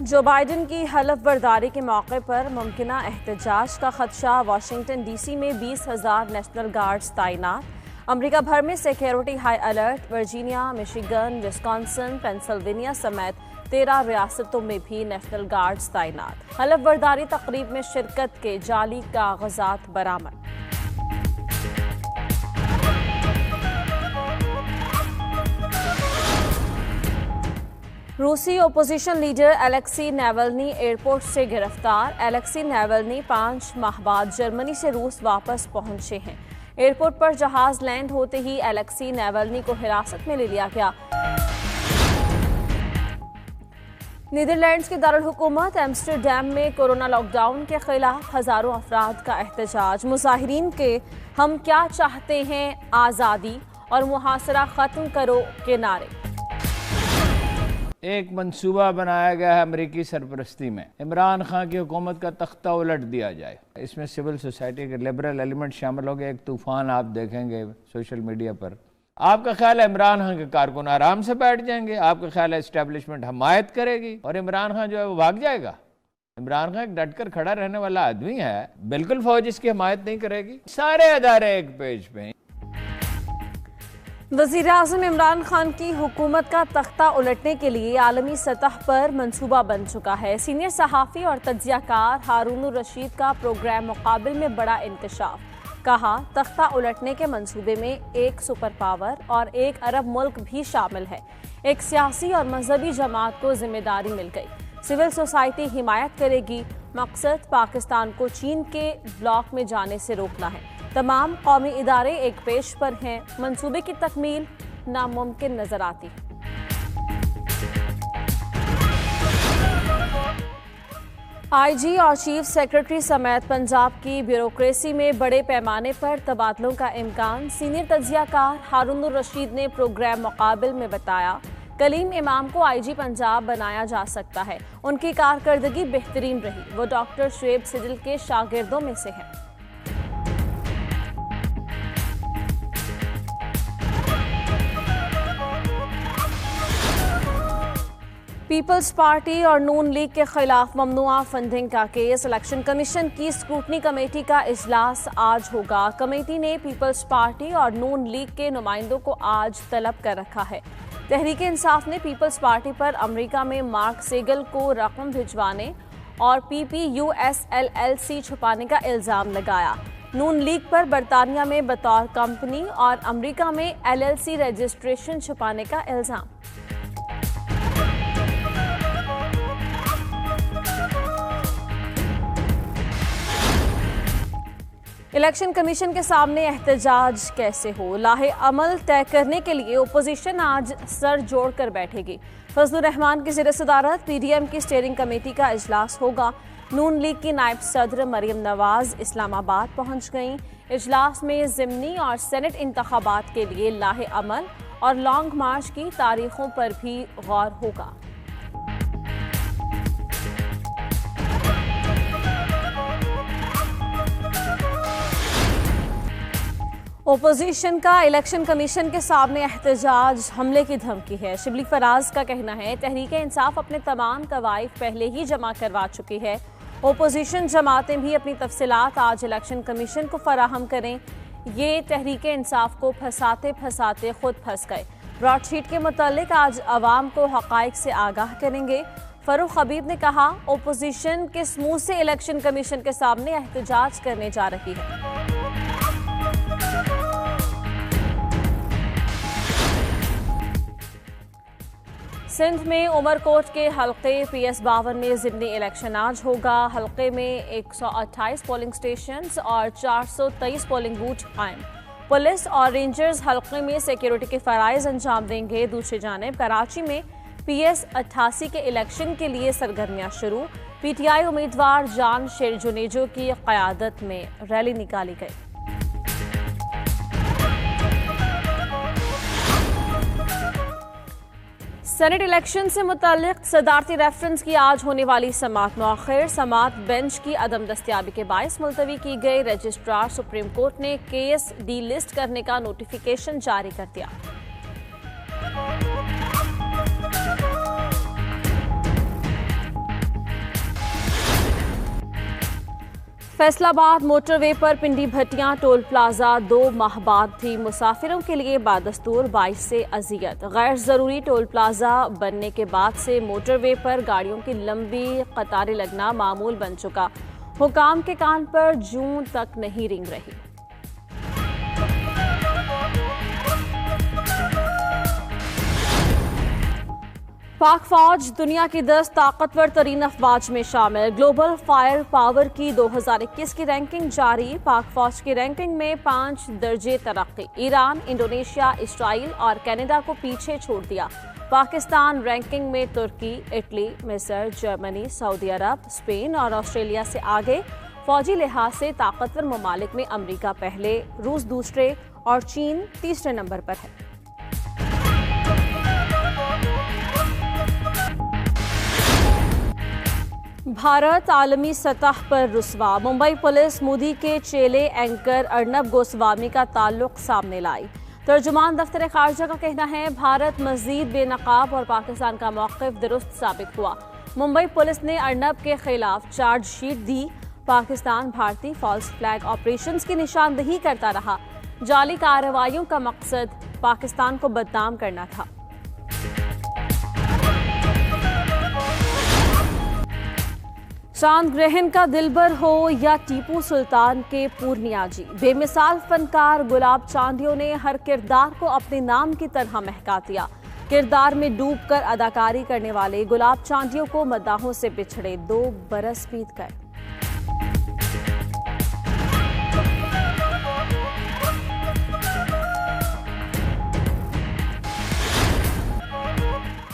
जो बाइडन की हलफ बर्दारी के मौके पर मुमकिना एहतजाज का खदशा, वाशिंगटन डीसी में 20,000 नेशनल गार्ड्स तैनात। अमेरिका भर में security high alert. Virginia, Michigan, Wisconsin, Pennsylvania समेत 13 रियासतों में भी नेशनल गार्ड्स तैनात। हलफ बर्दारी तकरीब में शिरकत के जाली कागजात बरामद। रूसी opposition leader Alexei Navalny airport से गिरफ्तार। अलेक्सी नावल्नी 5 माह बाद जर्मनी से रूस वापस पहुंचे हैं। एयरपोर्ट पर जहाज लैंड होते ही अलेक्सी नावल्नी को हिरासत में ले लिया गया। नीदरलैंड्स की दारुल हुकूमत एम्स्टरडैम में कोरोना लॉकडाउन के खिलाफ हजारों अफराद का एहतजाज। मुजाहिरीन के हम क्या चाहते हैं, आज़ादी और मुहासरा खत्म करो के नारे। एक मंसूबा बनाया गया है अमरीकी सरपरस्ती में, इमरान खान की हुकूमत का तख्ता उलट दिया जाए। इसमें सिविल सोसाइटी के लिबरल एलिमेंट शामिल हो गए। एक तूफान आप देखेंगे सोशल मीडिया पर। आपका ख्याल है इमरान खान के कारकुन आराम से बैठ जाएंगे? आपका ख्याल है एस्टेब्लिशमेंट हमायत करेगी और इमरान खान जो है वो भाग जाएगा? इमरान खान एक डटकर खड़ा रहने वाला आदमी है, बिल्कुल फौज इसकी हमायत नहीं करेगी। सारे अदारे एक पेज पे। वज़ीर आज़म इमरान खान की हुकूमत का तख्ता उलटने के लिए आलमी सतह पर मंसूबा बन चुका है। सीनियर सहाफ़ी और तज्ज़ियाकार हारून रशीद का प्रोग्राम मुकाबिल में बड़ा इंकशाफ। कहा, तख्ता उलटने के मंसूबे में एक सुपर पावर और 1 अरब मुल्क भी शामिल है। एक सियासी और मजहबी जमात को जिम्मेदारी मिल गई। सिविल सोसाइटी हिमायत करेगी। मकसद पाकिस्तान को चीन के ब्लॉक में जाने से रोकना है। तमाम कौमी इदारे एक पेश पर हैं। मंसूबे की तकमील नामुमकिन नजर आती है। आईजी और चीफ सेक्रेटरी समेत पंजाब की ब्यूरोक्रेसी में बड़े पैमाने पर तबादलों का इम्कान। सीनियर तज्ज़ियाकार हारून रशीद ने प्रोग्राम मुकाबिल में बताया, कलीम इमाम को आईजी पंजाब बनाया जा सकता है। उनकी कारकर्दगी बेहतरीन रही। वो डॉक्टर शुएब सिडिल के शागिर्दों में से हैं। पीपल्स पार्टी और नून लीग के खिलाफ ममनुआ फंडिंग का केस। इलेक्शन कमीशन की स्क्रूटनी कमेटी का इजलास आज होगा। कमेटी ने पीपल्स पार्टी और नून लीग के नुमाइंदों को आज तलब कर रखा है। तहरीक इंसाफ ने पीपल्स पार्टी पर अमेरिका में मार्क सेगल को रकम भिजवाने और PPUSLLC छुपाने का इल्ज़ाम लगाया। नून लीग पर बरतानिया में बतौर कंपनी और अमेरिका में LLC रजिस्ट्रेशन छुपाने का इल्ज़ाम। इलेक्शन कमीशन के सामने एहतजाज कैसे हो, लाहे अमल तय करने के लिए ओपोजिशन आज सर जोड़कर बैठेगी। फजलुर रहमान की ज़ेर सदारत PDM की स्टीयरिंग कमेटी का इजलास होगा। नून लीग की नायब सदर मरियम नवाज इस्लामाबाद पहुंच गईं। इजलास में ज़िमनी और सेनेट इंतखाबात के लिए लाहे अमल और लॉन्ग मार्च की तारीखों पर भी गौर होगा। ओपोजिशन का इलेक्शन कमीशन के सामने एहतजाज, हमले की धमकी है। शिबली फराज का कहना है, तहरीक इंसाफ अपने तमाम कवायद पहले ही जमा करवा चुकी है। ओपोजिशन जमातें भी अपनी तफसीलात आज इलेक्शन कमीशन को फराहम करें। ये तहरीक इंसाफ को फंसाते फंसाते खुद फंस गए। ब्रॉडशीट के मुतालिक आज अवाम को हकाइक से आगाह करेंगे। फरूख हबीब ने कहा, ओपोजिशन किस मुंह से इलेक्शन कमीशन के सामने एहतजाज करने जा रही है। सिंध में उमरकोट के हल्के PS 52 में ज़िमनी इलेक्शन आज होगा। हल्के में 128 पोलिंग स्टेशंस और 423 पोलिंग बूथ कायम। पुलिस और रेंजर्स हल्के में सिक्योरिटी के फराइज अंजाम देंगे। दूसरी जानिब कराची में PS 88 के इलेक्शन के लिए सरगर्मियां शुरू। PTI उम्मीदवार जान शेर जुनेजो की क़यादत में रैली निकाली गई। सेनेट इलेक्शन से मुताल्लिक सदारती रेफरेंस की आज होने वाली समाअत मौखिर। समाअत बेंच की अदम दस्तियाबी के बायस मुलतवी की गई। रजिस्ट्रार सुप्रीम कोर्ट ने केस डी लिस्ट करने का नोटिफिकेशन जारी कर दिया। फैसलाबाद मोटरवे पर पिंडी भट्टियां टोल प्लाजा 2 माह बाद थी मुसाफिरों के लिए बादस्तूर 22 से अजियत। गैर जरूरी टोल प्लाजा बनने के बाद से मोटरवे पर गाड़ियों की लंबी कतारें लगना मामूल बन चुका। हुकाम के कान पर जून तक नहीं रिंग रही। पाक फौज दुनिया की 10 ताकतवर तरीन अफवाज में शामिल। ग्लोबल फायर पावर की 2021 की रैंकिंग जारी। पाक फौज की रैंकिंग में 5 दर्जे तरक्की। ईरान, इंडोनेशिया, इसराइल और कनाडा को पीछे छोड़ दिया। पाकिस्तान रैंकिंग में तुर्की, इटली, मिस्र, जर्मनी, सऊदी अरब, स्पेन और ऑस्ट्रेलिया से आगे। फौजी लिहाज से ताकतवर ममालिक में अमेरिका पहले, रूस दूसरे और चीन तीसरे नंबर पर है। भारत आलमी सतह पर रुस्वा। मुंबई पुलिस मोदी के चेले एंकर अर्नब गोस्वामी का ताल्लुक सामने लाई। तर्जुमान दफ्तर खारजा का कहना है भारत मजीद बेनकाब और पाकिस्तान का मौक़िफ़ दुरुस्त साबित हुआ। मुंबई पुलिस ने अर्नब के खिलाफ चार्जशीट दी। पाकिस्तान भारतीय फॉल्स फ्लैग ऑपरेशंस की निशानदेही करता रहा। जाली कार्रवाइयों का मकसद पाकिस्तान को बदनाम करना था। चांद ग्रहण का दिलबर हो या टीपू सुल्तान के पूर्णियाजी, बेमिसाल फनकार गुलाब चांदियों ने हर किरदार को अपने नाम की तरह महका दिया। किरदार में डूबकर अदाकारी करने वाले गुलाब चांदियों को मद्दाहों से बिछड़े 2 बरस बीत गए।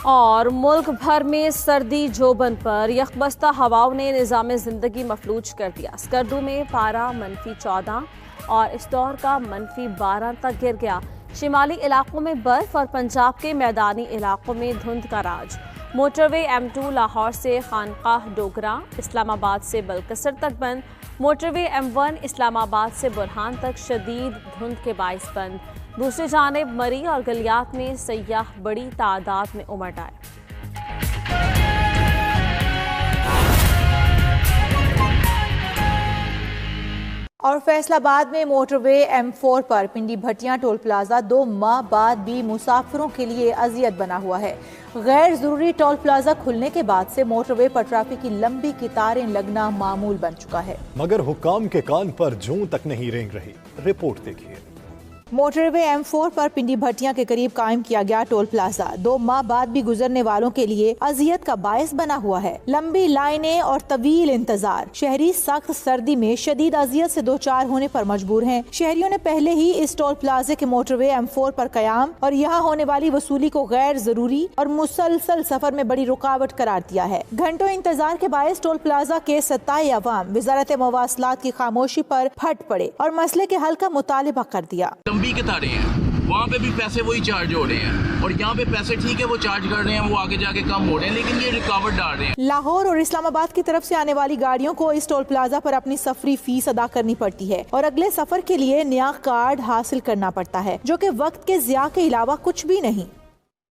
और मुल्क भर में सर्दी जोबन पर यकबस्ता हवाओं ने निज़ाम ज़िंदगी मफलूज कर दिया। स्कर्दू में पारा -14 और इस दौर का -12 तक गिर गया। शिमाली इलाकों में बर्फ और पंजाब के मैदानी इलाकों में धुंध का राज। मोटरवे M2 लाहौर से खानकाह डोगरा, इस्लामाबाद से बलकसर तक बंद। मोटरवे M1 इस्लामाबाद से बुरहान तक शदीद धुंध के बाइस बंद। दूसरी जानिब मरी और गलियात में सयाह बड़ी तादाद में उमड़ आए। और फैसलाबाद में मोटरवे M4 पर पिंडी भट्टियां टोल प्लाजा 2 माह बाद भी मुसाफिरों के लिए अजियत बना हुआ है। गैर जरूरी टोल प्लाजा खुलने के बाद से मोटरवे पर ट्रैफिक की लंबी कतारें लगना मामूल बन चुका है। मगर हुक्काम के कान पर जूं तक नहीं रेंग रही। रिपोर्ट देखिए। मोटरवे M4 पर पिंडी भट्टियां के करीब कायम किया गया टोल प्लाजा 2 माह बाद भी गुजरने वालों के लिए अजियत का बायस बना हुआ है। लंबी लाइनें और तवील इंतजार। शहरी सख्त सर्दी में शदीद अजियत से 2-4 होने पर मजबूर हैं। शहरियों ने पहले ही इस टोल प्लाजे के मोटरवे M4 पर कयाम और यहाँ होने वाली वसूली को गैर जरूरी और मुसलसल सफर में बड़ी रुकावट करार दिया है। घंटों इंतजार के बायस टोल प्लाजा के सत्ताई अवाम वजारत मवासलात की खामोशी पर फट पड़े और मसले के हल का मुतालिबा कर दिया। लंबी कतारें हैं, वहाँ पे भी पैसे वही चार्ज हो रहे हैं और यहाँ पे पैसे ठीक है वो चार्ज कर रहे हैं, वो आगे जाके कम हो रहे हैं, लेकिन ये रुकावट डाल रहे हैं। लाहौर और इस्लामाबाद की तरफ से आने वाली गाड़ियों को इस टोल प्लाजा पर अपनी सफरी फीस अदा करनी पड़ती है और अगले सफर के लिए नया कार्ड हासिल करना पड़ता है, जो कि वक्त के ज़िया के अलावा कुछ भी नहीं।